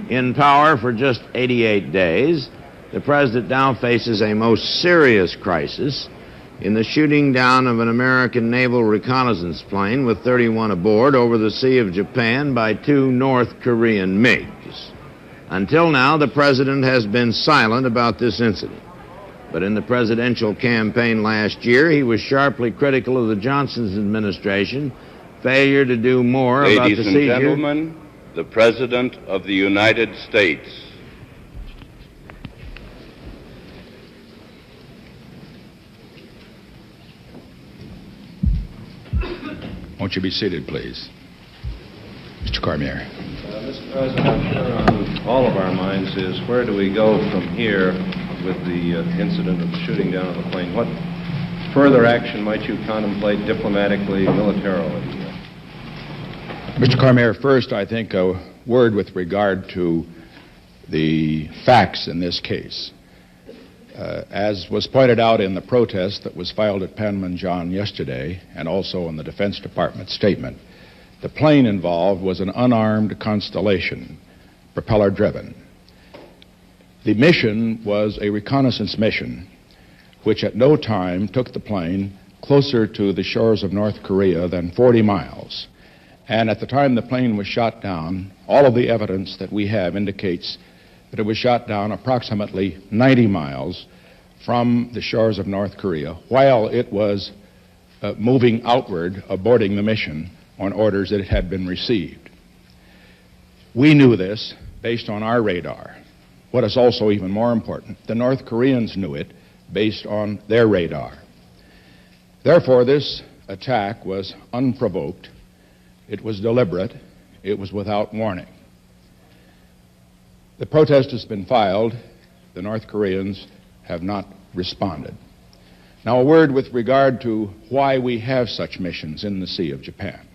In power for just 88 days, the president now faces a most serious crisis in the shooting down of an American naval reconnaissance plane with 31 aboard over the Sea of Japan by 2 North Korean MiGs. Until now, the president has been silent about this incident. But in the presidential campaign last year, he was sharply critical of the Johnson administration's failure to do more about the seizure. Ladies and gentlemen, the President of the United States. Won't you be seated, please? Mr. Cormier. Mr. President, I'm sure on all of our minds is where do we go from here with the incident of the shooting down of the plane? What further action might you contemplate diplomatically, militarily? Mr. Cormier, first, I think a word with regard to the facts in this case. As was pointed out in the protest that was filed at Panmunjom yesterday, and also in the Defense Department statement, the plane involved was an unarmed Constellation, propeller-driven. The mission was a reconnaissance mission, which at no time took the plane closer to the shores of North Korea than 40 miles. And at the time the plane was shot down, all of the evidence that we have indicates that it was shot down approximately 90 miles from the shores of North Korea while it was moving outward, aborting the mission on orders that it had been received. We knew this based on our radar. What is also even more important, the North Koreans knew it based on their radar. Therefore, this attack was unprovoked, it was deliberate, it was without warning. The protest has been filed. The North Koreans have not responded. Now, a word with regard to why we have such missions in the Sea of Japan.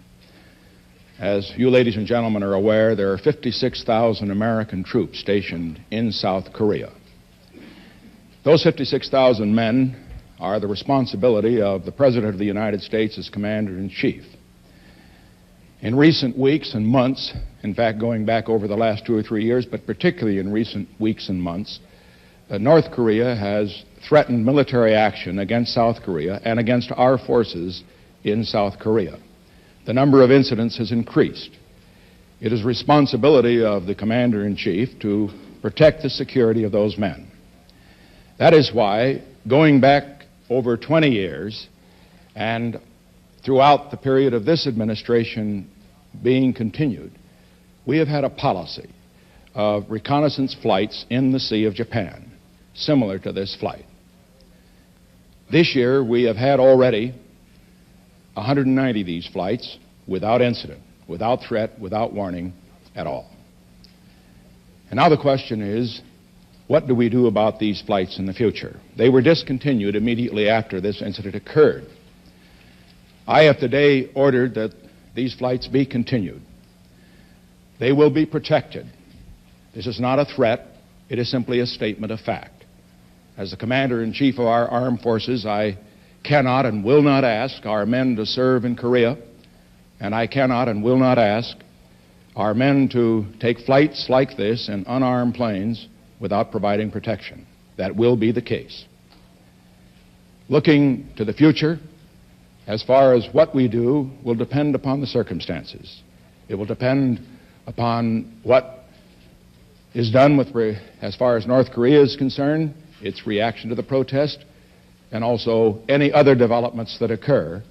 As you ladies and gentlemen are aware, there are 56,000 American troops stationed in South Korea. Those 56,000 men are the responsibility of the President of the United States as Commander-in-Chief. In recent weeks and months, in fact going back over the last 2 or 3 years, but particularly in recent weeks and months, North Korea has threatened military action against South Korea and against our forces in South Korea. The number of incidents has increased. It is responsibility of the Commander-in-Chief to protect the security of those men. That is why, going back over 20 years, and throughout the period of this administration being continued, we have had a policy of reconnaissance flights in the Sea of Japan, similar to this flight. This year, we have had already 190 of these flights without incident, without threat, without warning at all. And now the question is, what do we do about these flights in the future? They were discontinued immediately after this incident occurred. I have today ordered that these flights be continued. They will be protected. This is not a threat. It is simply a statement of fact. As the Commander-in-Chief of our armed forces, I cannot and will not ask our men to serve in Korea, and I cannot and will not ask our men to take flights like this in unarmed planes without providing protection. That will be the case. Looking to the future, as far as what we do will depend upon the circumstances. It will depend upon what is done as far as North Korea is concerned, its reaction to the protest, and also any other developments that occur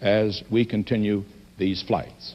as we continue these flights.